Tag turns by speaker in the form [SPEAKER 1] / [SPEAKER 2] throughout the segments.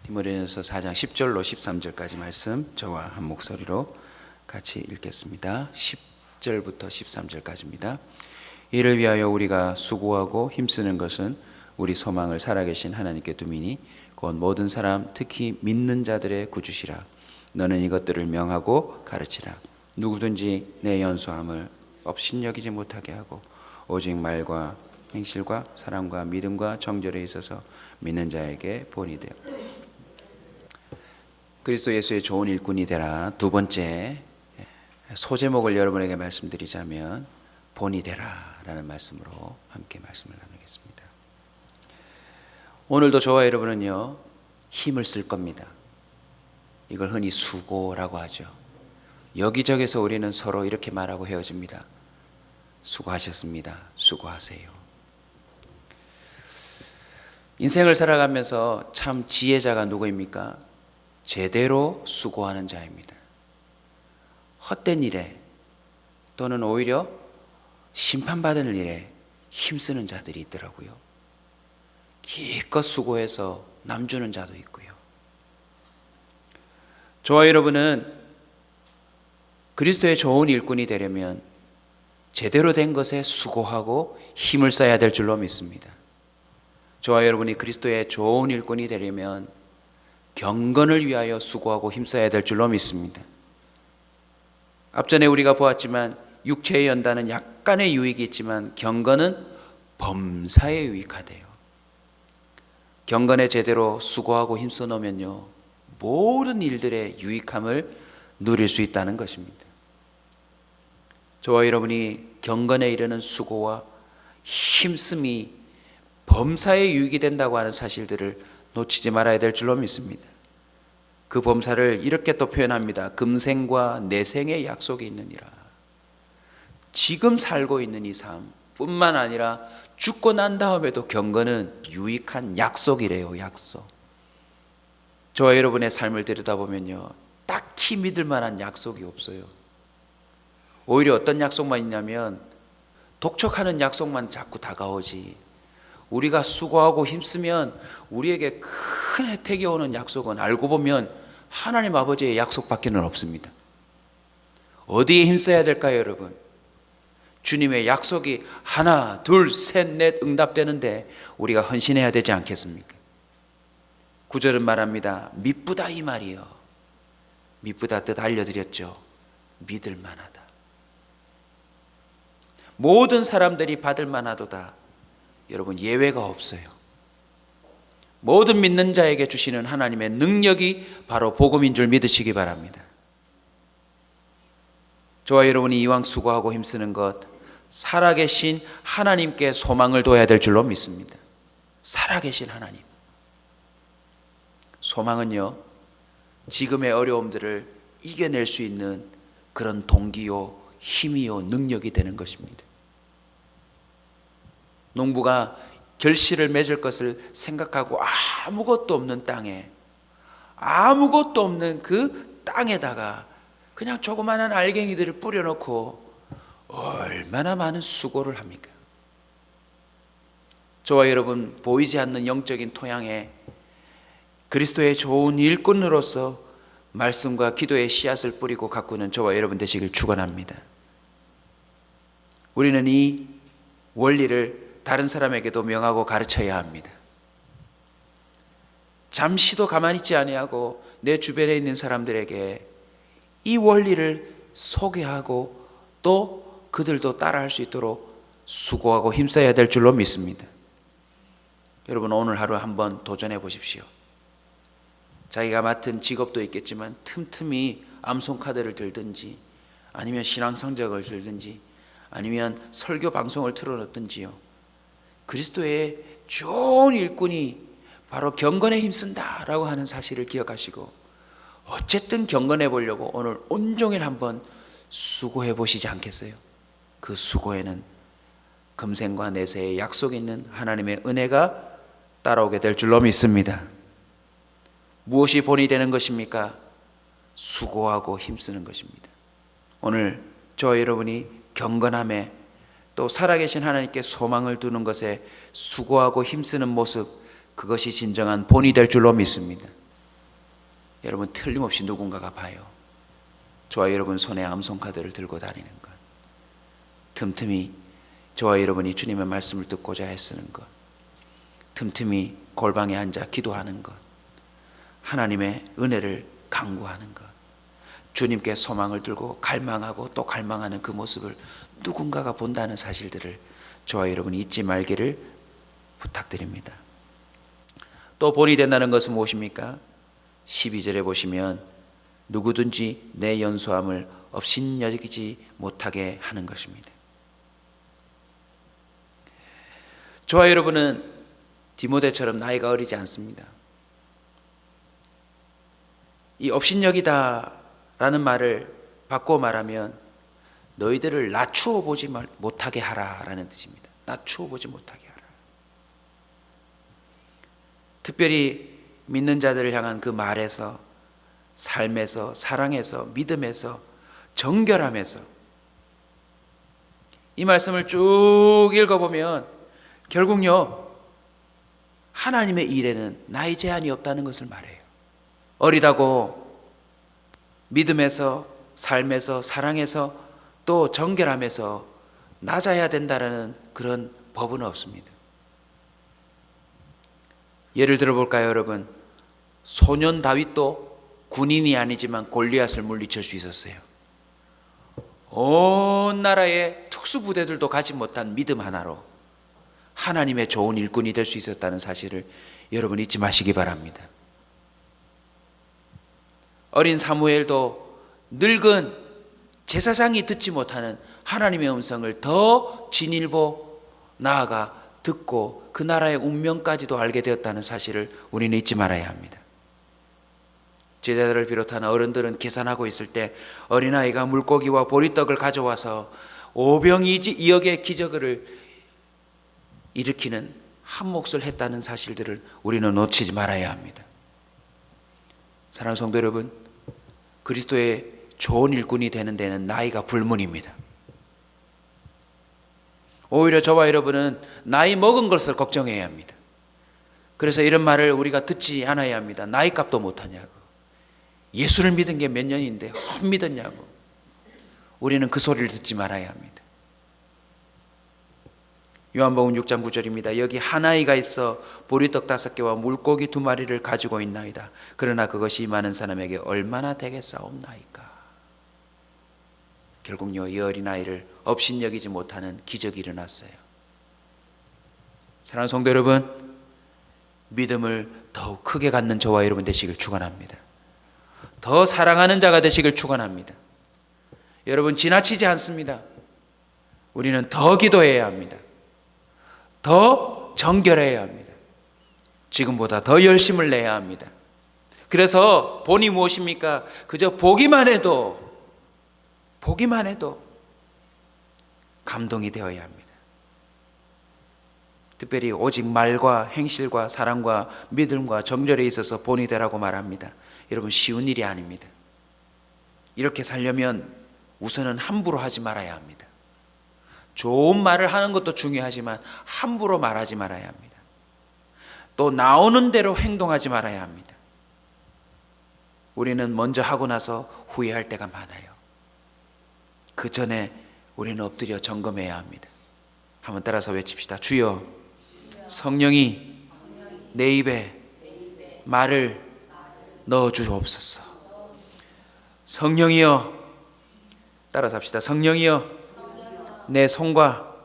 [SPEAKER 1] 디모데전서 4장 10절로 13절까지 말씀 저와 한 목소리로 같이 읽겠습니다. 10절부터 13절까지입니다. 이를 위하여 우리가 수고하고 힘쓰는 것은 우리 소망을 살아계신 하나님께 두미니 곧 모든 사람 특히 믿는 자들의 구주시라. 너는 이것들을 명하고 가르치라. 누구든지 내 연소함을 업신여기지 못하게 하고 오직 말과 행실과 사랑과 믿음과 정절에 있어서 믿는 자에게 본이 되어 그리스도 예수의 좋은 일꾼이 되라. 두 번째 소제목을 여러분에게 말씀드리자면 본이 되라 라는 말씀으로 함께 말씀을 나누겠습니다. 오늘도 저와 여러분은요 힘을 쓸 겁니다. 이걸 흔히 수고라고 하죠. 여기저기서 우리는 서로 이렇게 말하고 헤어집니다. 수고하셨습니다. 수고하세요. 인생을 살아가면서 참 지혜자가 누구입니까? 제대로 수고하는 자입니다. 헛된 일에 또는 오히려 심판받을 일에 힘쓰는 자들이 있더라고요. 기껏 수고해서 남주는 자도 있고요. 저와 여러분은 그리스도의 좋은 일꾼이 되려면 제대로 된 것에 수고하고 힘을 써야 될 줄로 믿습니다. 저와 여러분이 그리스도의 좋은 일꾼이 되려면 경건을 위하여 수고하고 힘써야 될 줄로 믿습니다. 앞전에 우리가 보았지만 육체의 연단은 약간의 유익이 있지만 경건은 범사에 유익하대요. 경건에 제대로 수고하고 힘써 놓으면요 모든 일들의 유익함을 누릴 수 있다는 것입니다. 저와 여러분이 경건에 이르는 수고와 힘씀이 범사에 유익이 된다고 하는 사실들을 놓치지 말아야 될 줄로 믿습니다. 그 범사를 이렇게 또 표현합니다. 금생과 내생의 약속이 있느니라. 지금 살고 있는 이 삶뿐만 아니라 죽고 난 다음에도 경건은 유익한 약속이래요. 약속. 저와 여러분의 삶을 들여다보면요 딱히 믿을 만한 약속이 없어요. 오히려 어떤 약속만 있냐면 독촉하는 약속만 자꾸 다가오지, 우리가 수고하고 힘쓰면 우리에게 큰 혜택이 오는 약속은 알고 보면 하나님 아버지의 약속밖에는 없습니다. 어디에 힘써야 될까요, 여러분? 주님의 약속이 하나, 둘, 셋, 넷 응답되는데 우리가 헌신해야 되지 않겠습니까? 9절은 말합니다. 미쁘다 이 말이요. 미쁘다 뜻 알려드렸죠. 믿을 만하다. 모든 사람들이 받을 만하도다. 여러분 예외가 없어요. 모든 믿는 자에게 주시는 하나님의 능력이 바로 복음인 줄 믿으시기 바랍니다. 저와 여러분이 이왕 수고하고 힘쓰는 것 살아계신 하나님께 소망을 둬야 될 줄로 믿습니다. 살아계신 하나님. 소망은요 지금의 어려움들을 이겨낼 수 있는 그런 동기요 힘이요 능력이 되는 것입니다. 농부가 결실을 맺을 것을 생각하고 아무것도 없는 땅에, 아무것도 없는 그 땅에다가 그냥 조그마한 알갱이들을 뿌려놓고 얼마나 많은 수고를 합니까? 저와 여러분 보이지 않는 영적인 토양에 그리스도의 좋은 일꾼으로서 말씀과 기도의 씨앗을 뿌리고 가꾸는 저와 여러분 되시길 축원합니다. 우리는 이 원리를 다른 사람에게도 명하고 가르쳐야 합니다. 잠시도 가만히 있지 아니하고 내 주변에 있는 사람들에게 이 원리를 소개하고 또 그들도 따라할 수 있도록 수고하고 힘써야 될 줄로 믿습니다. 여러분 오늘 하루 한번 도전해 보십시오. 자기가 맡은 직업도 있겠지만 틈틈이 암송카드를 들든지 아니면 신앙성적을 들든지 아니면 설교 방송을 틀어놓든지요. 그리스도의 좋은 일꾼이 바로 경건에 힘쓴다라고 하는 사실을 기억하시고 어쨌든 경건해 보려고 오늘 온종일 한번 수고해 보시지 않겠어요? 그 수고에는 금생과 내세의 약속이 있는 하나님의 은혜가 따라오게 될 줄로 믿습니다. 무엇이 본이 되는 것입니까? 수고하고 힘쓰는 것입니다. 오늘 저와 여러분이 경건함에 또 살아계신 하나님께 소망을 두는 것에 수고하고 힘쓰는 모습, 그것이 진정한 본이 될 줄로 믿습니다. 여러분, 틀림없이 누군가가 봐요. 저와 여러분 손에 암송카드를 들고 다니는 것, 틈틈이 저와 여러분이 주님의 말씀을 듣고자 애쓰는 것, 틈틈이 골방에 앉아 기도하는 것, 하나님의 은혜를 간구하는 것, 주님께 소망을 들고 갈망하고 또 갈망하는 그 모습을 누군가가 본다는 사실들을 저와 여러분이 잊지 말기를 부탁드립니다. 또 본이 된다는 것은 무엇입니까? 12절에 보시면 누구든지 내 연소함을 업신여기지 못하게 하는 것입니다. 저와 여러분은 디모데처럼 나이가 어리지 않습니다. 이 업신여기다 라는 말을 바꿔 말하면 너희들을 낮추어 보지 못하게 하라 라는 뜻입니다. 낮추어 보지 못하게 하라. 특별히 믿는 자들을 향한 그 말에서, 삶에서, 사랑에서, 믿음에서, 정결함에서 이 말씀을 쭉 읽어보면 결국요, 하나님의 일에는 나이 제한이 없다는 것을 말해요. 어리다고 믿음에서, 삶에서, 사랑에서, 또 정결함에서 낮아야 된다는 그런 법은 없습니다. 예를 들어볼까요, 여러분? 소년 다윗도 군인이 아니지만 골리앗을 물리칠 수 있었어요. 온 나라의 특수부대들도 가지 못한 믿음 하나로 하나님의 좋은 일꾼이 될 수 있었다는 사실을 여러분 잊지 마시기 바랍니다. 어린 사무엘도 늙은 제사장이 듣지 못하는 하나님의 음성을 더 진일보 나아가 듣고 그 나라의 운명까지도 알게 되었다는 사실을 우리는 잊지 말아야 합니다. 제자들을 비롯한 어른들은 계산하고 있을 때 어린아이가 물고기와 보리떡을 가져와서 오병이어의 기적을 일으키는 한 몫을 했다는 사실들을 우리는 놓치지 말아야 합니다. 사랑하는 성도 여러분, 그리스도의 좋은 일꾼이 되는 데는 나이가 불문입니다. 오히려 저와 여러분은 나이 먹은 것을 걱정해야 합니다. 그래서 이런 말을 우리가 듣지 않아야 합니다. 나이값도 못하냐고, 예수를 믿은 게 몇 년인데 헛 믿었냐고, 우리는 그 소리를 듣지 말아야 합니다. 요한복음 6장 9절입니다. 여기 한 아이가 있어 보리떡 5개와 물고기 2마리를 가지고 있나이다. 그러나 그것이 많은 사람에게 얼마나 되겠사옵나이까. 결국요, 이 어린아이를 업신여기지 못하는 기적이 일어났어요. 사랑하는 성도 여러분, 믿음을 더욱 크게 갖는 저와 여러분 되시길 축원합니다. 더 사랑하는 자가 되시길 축원합니다. 여러분, 지나치지 않습니다. 우리는 더 기도해야 합니다. 더 정결해야 합니다. 지금보다 더 열심을 내야 합니다. 그래서 본이 무엇입니까? 그저 보기만 해도 감동이 되어야 합니다. 특별히 오직 말과 행실과 사랑과 믿음과 정절에 있어서 본이 되라고 말합니다. 여러분, 쉬운 일이 아닙니다. 이렇게 살려면 우선은 함부로 하지 말아야 합니다. 좋은 말을 하는 것도 중요하지만 함부로 말하지 말아야 합니다. 또 나오는 대로 행동하지 말아야 합니다. 우리는 먼저 하고 나서 후회할 때가 많아요. 그 전에 우리는 엎드려 점검해야 합니다. 한번 따라서 외칩시다. 주여, 성령이 내 입에 말을 넣어 주옵소서. 성령이여, 따라서 합시다. 성령이여, 내 손과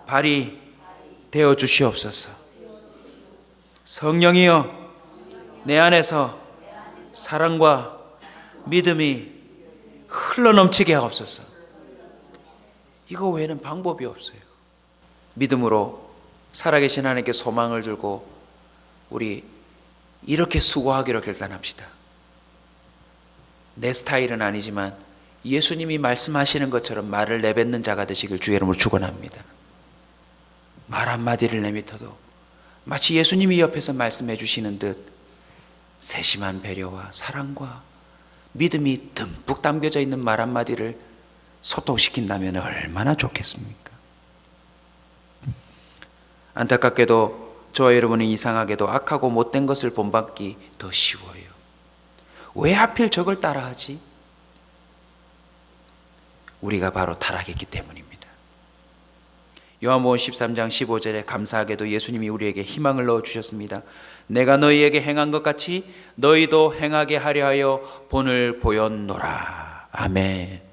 [SPEAKER 1] 발이 되어 주시옵소서. 성령이여, 내 안에서 사랑과 믿음이 흘러넘치게 하옵소서. 이거 외에는 방법이 없어요. 믿음으로 살아계신 하나님께 소망을 들고 우리 이렇게 수고하기로 결단합시다. 내 스타일은 아니지만 예수님이 말씀하시는 것처럼 말을 내뱉는 자가 되시길 주의 이름으로 축원합니다. 말 한마디를 내뱉어도 마치 예수님이 옆에서 말씀해 주시는 듯 세심한 배려와 사랑과 믿음이 듬뿍 담겨져 있는 말 한마디를 소통시킨다면 얼마나 좋겠습니까? 안타깝게도 저와 여러분은 이상하게도 악하고 못된 것을 본받기 더 쉬워요. 왜 하필 저걸 따라하지? 우리가 바로 타락했기 때문입니다. 요한복음 13장 15절에 감사하게도 예수님이 우리에게 희망을 넣어주셨습니다. 내가 너희에게 행한 것 같이 너희도 행하게 하려 하여 본을 보였노라. 아멘.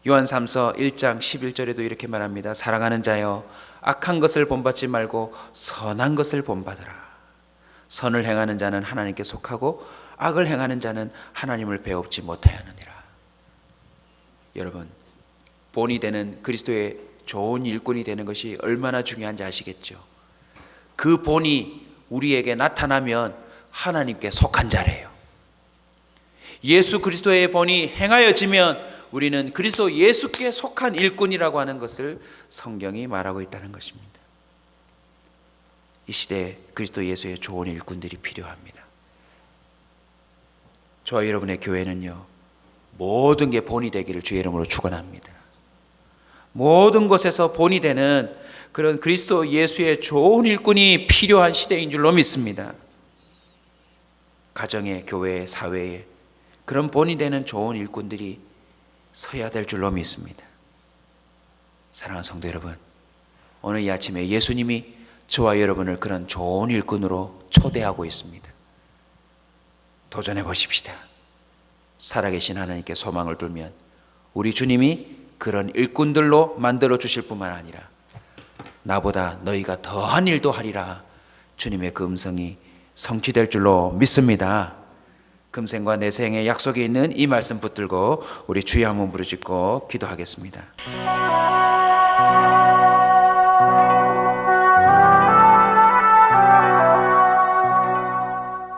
[SPEAKER 1] 요한3서 1장 11절에도 이렇게 말합니다. 사랑하는 자여, 악한 것을 본받지 말고 선한 것을 본받으라. 선을 행하는 자는 하나님께 속하고 악을 행하는 자는 하나님을 배웁지 못하였느니라. 여러분, 본이 되는 그리스도의 좋은 일꾼이 되는 것이 얼마나 중요한지 아시겠죠? 그 본이 우리에게 나타나면 하나님께 속한 자래요. 예수 그리스도의 본이 행하여지면 우리는 그리스도 예수께 속한 일꾼이라고 하는 것을 성경이 말하고 있다는 것입니다. 이 시대에 그리스도 예수의 좋은 일꾼들이 필요합니다. 저와 여러분의 교회는요, 모든 게 본이 되기를 주의 이름으로 축원합니다. 모든 것에서 본이 되는 그런 그리스도 예수의 좋은 일꾼이 필요한 시대인 줄로 믿습니다. 가정에, 교회에, 사회에 그런 본이 되는 좋은 일꾼들이 서야 될 줄로 믿습니다. 사랑하는 성도 여러분, 오늘 이 아침에 예수님이 저와 여러분을 그런 좋은 일꾼으로 초대하고 있습니다. 도전해 보십시다. 살아계신 하나님께 소망을 두면 우리 주님이 그런 일꾼들로 만들어 주실 뿐만 아니라 나보다 너희가 더한 일도 하리라, 주님의 그 음성이 성취될 줄로 믿습니다. 금생과 내생의 약속이 있는 이 말씀 붙들고 우리 주여 한번 부르짖고 기도하겠습니다.